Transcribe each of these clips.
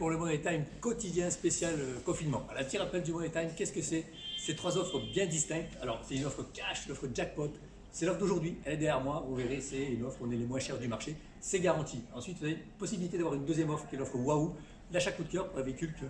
pour le Money Time quotidien spécial confinement. Un petit rappel du Money Time, qu'est-ce que c'est? C'est trois offres bien distinctes. Alors, c'est une offre cash, l'offre jackpot. C'est l'offre d'aujourd'hui, elle est derrière moi. Vous verrez, c'est une offre, on est les moins chers du marché. C'est garanti. Ensuite, vous avez possibilité d'avoir une deuxième offre qui est l'offre Waouh, l'achat coup de cœur pour un véhicule que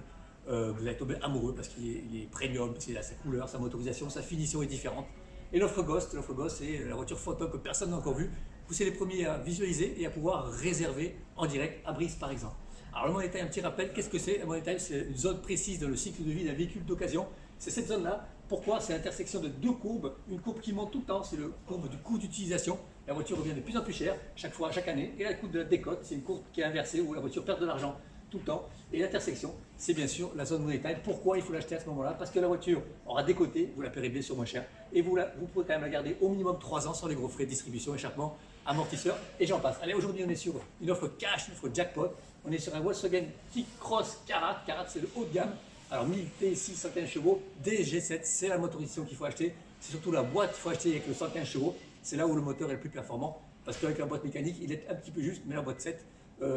vous allez tomber amoureux parce qu'il est premium, parce qu'il a sa couleur, sa motorisation, sa finition est différente. Et l'offre Ghost, c'est la voiture fantôme que personne n'a encore vue. Vous c'est les premiers à visualiser et à pouvoir réserver en direct à Brice par exemple. Alors le Money Time, un petit rappel, qu'est-ce que c'est? Le Money Time, c'est une zone précise dans le cycle de vie d'un véhicule d'occasion. C'est cette zone-là. Pourquoi? C'est l'intersection de deux courbes. Une courbe qui monte tout le temps, c'est la courbe du coût d'utilisation. La voiture revient de plus en plus chère chaque fois, chaque année. Et la courbe de la décote, c'est une courbe qui est inversée où la voiture perd de l'argent tout le temps. Et l'intersection, c'est bien sûr la zone Money Time. Pourquoi il faut l'acheter à ce moment-là? Parce que la voiture aura décoté, vous la paierez bien sûr moins cher. Et vous pourrez quand même la garder au minimum 3 ans sans les gros frais de distribution, échappement, amortisseur et j'en passe. Allez, aujourd'hui on est sur une offre cash, une offre jackpot. On est sur un Volkswagen T-Cross Karat. Karat, c'est le haut de gamme. Alors 1000 TSI 115 chevaux, DG7, c'est la motorisation qu'il faut acheter. C'est surtout la boîte qu'il faut acheter avec le 115 chevaux. C'est là où le moteur est le plus performant. Parce qu'avec la boîte mécanique, il est un petit peu juste, mais la boîte 7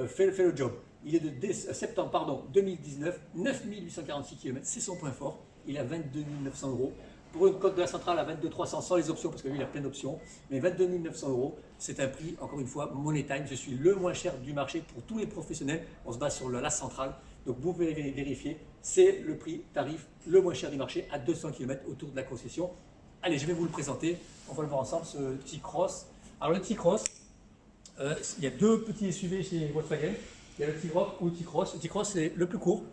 fait le job. Il est de septembre 2019, 9846 km, c'est son point fort. Il a 22 900 euros. Pour une cote de la centrale à 22 300 sans les options, parce que lui il a plein d'options, mais 22 900 euros, c'est un prix, encore une fois, Money Time. Je suis le moins cher du marché pour tous les professionnels. On se base sur la centrale, donc vous pouvez vérifier. C'est le prix tarif le moins cher du marché à 200 km autour de la concession. Allez, je vais vous le présenter. On va le voir ensemble, ce T-Cross. Alors le T-Cross, il y a deux petits SUV chez Volkswagen. Il y a le T-Roc ou le T-Cross. Le T-Cross, c'est le plus court.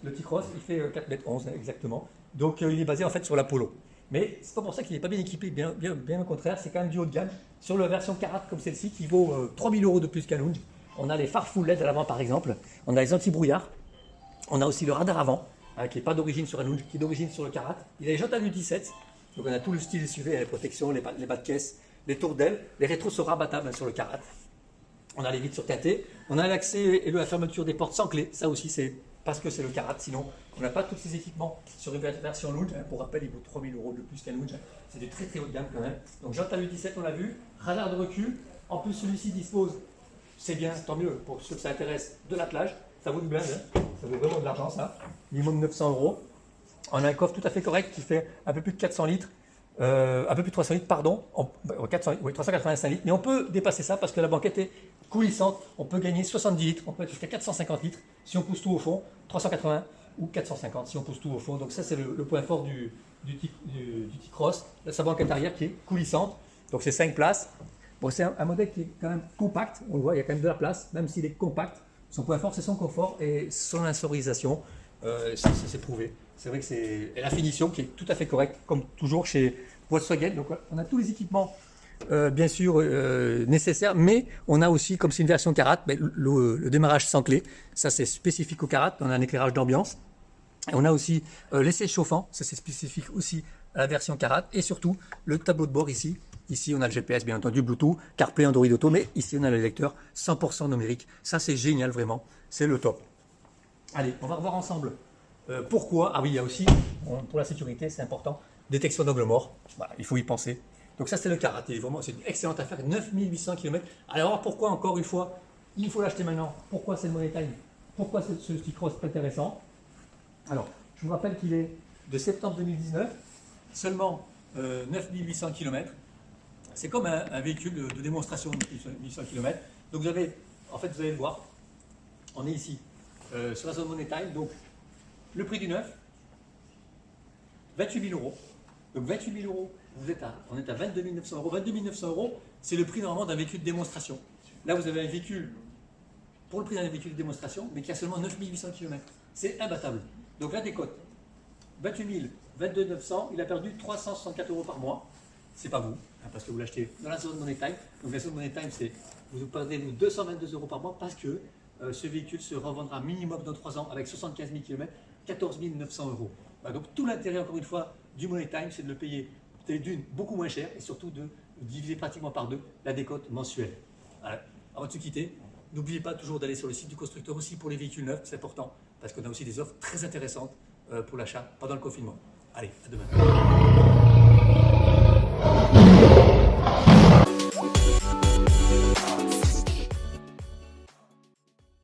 Le T-Cross, il fait 4,11 m exactement. Donc il est basé en fait sur la Polo. Mais c'est pas pour ça qu'il n'est pas bien équipé, bien au contraire, c'est quand même du haut de gamme. Sur la version Karat comme celle-ci qui vaut 3000 euros de plus qu'un Lounge. On a les phares full LED à l'avant par exemple. On a les anti-brouillard. On a aussi le radar avant, qui n'est pas d'origine sur un Lounge, qui est d'origine sur le Karat. Il a les jantes à 17. Donc on a tout le style SUV, les protections, les bas de caisse, les tours d'aile. Les rétros sont rabattables sur le Karat. On a les vitres surteintées. On a l'accès et la fermeture des portes sans clé. Ça aussi c'est parce que c'est le Karat, sinon on n'a pas tous ces équipements sur une version Lounge. Pour rappel, il vaut 3000 euros de plus qu'un Lounge. C'est du très haut de gamme quand même. Donc jantes à 17, on l'a vu, radar de recul. En plus, celui-ci dispose, c'est bien, tant mieux pour ceux que ça intéresse, de l'attelage. Ça vaut du blinde, hein. Ça vaut vraiment de l'argent ça. Minimum 900 euros. On a un coffre tout à fait correct qui fait un peu plus de 400 litres. Un peu plus de 300 litres, pardon, 385 litres, mais on peut dépasser ça parce que la banquette est coulissante. On peut gagner 70 litres, on peut être jusqu'à 450 litres si on pousse tout au fond, 380 ou 450 si on pousse tout au fond. Donc ça c'est le point fort du T-Cross, sa banquette arrière qui est coulissante, donc c'est 5 places. Bon, c'est un modèle qui est quand même compact, on le voit, il y a quand même de la place, même s'il est compact. Son point fort c'est son confort et son insonorisation, c'est prouvé. C'est vrai que c'est la finition qui est tout à fait correcte, comme toujours chez Volkswagen. Donc on a tous les équipements bien sûr nécessaires, mais on a aussi, comme c'est une version Karat, le démarrage sans clé. Ça c'est spécifique au Karat. On a un éclairage d'ambiance. On a aussi l'essai chauffant. Ça c'est spécifique aussi à la version Karat. Et surtout le tableau de bord ici. Ici on a le GPS bien entendu, Bluetooth, CarPlay, Android Auto, mais ici on a le lecteur 100% numérique. Ça c'est génial vraiment, c'est le top. Allez, on va revoir ensemble. Pourquoi? Ah oui, il y a aussi, pour la sécurité, c'est important, détection d'angle mort. Voilà, il faut y penser. Donc ça, c'est le Karat. Vraiment, c'est une excellente affaire. 9800 km. Alors pourquoi, encore une fois, il faut l'acheter maintenant? Pourquoi c'est le Money Time? Pourquoi ce T-Cross est intéressant? Alors, je vous rappelle qu'il est de septembre 2019, seulement 9800 km. C'est comme un véhicule de démonstration de 1800 km. Donc vous avez, en fait, vous allez le voir, on est ici sur la zone Money Time. Donc, le prix du neuf, 28 000 euros. Donc 28 000 euros, on est à 22 900 euros. 22 900 euros, c'est le prix normalement d'un véhicule de démonstration. Là, vous avez un véhicule pour le prix d'un véhicule de démonstration, mais qui a seulement 9 800 km. C'est imbattable. Donc la décote, 28 000, 22 900, il a perdu 364 euros par mois. C'est pas vous, hein, parce que vous l'achetez dans la zone Money Time. Donc la zone Money Time, c'est vous perdez 222 euros par mois parce que ce véhicule se revendra minimum dans 3 ans avec 75 000 km. 14 900 euros. Donc tout l'intérêt, encore une fois, du Money Time, c'est de le payer d'une beaucoup moins cher et surtout de diviser pratiquement par 2 la décote mensuelle. Alors, avant de se quitter, n'oubliez pas toujours d'aller sur le site du constructeur aussi pour les véhicules neufs, c'est important, parce qu'on a aussi des offres très intéressantes pour l'achat pendant le confinement. Allez, à demain.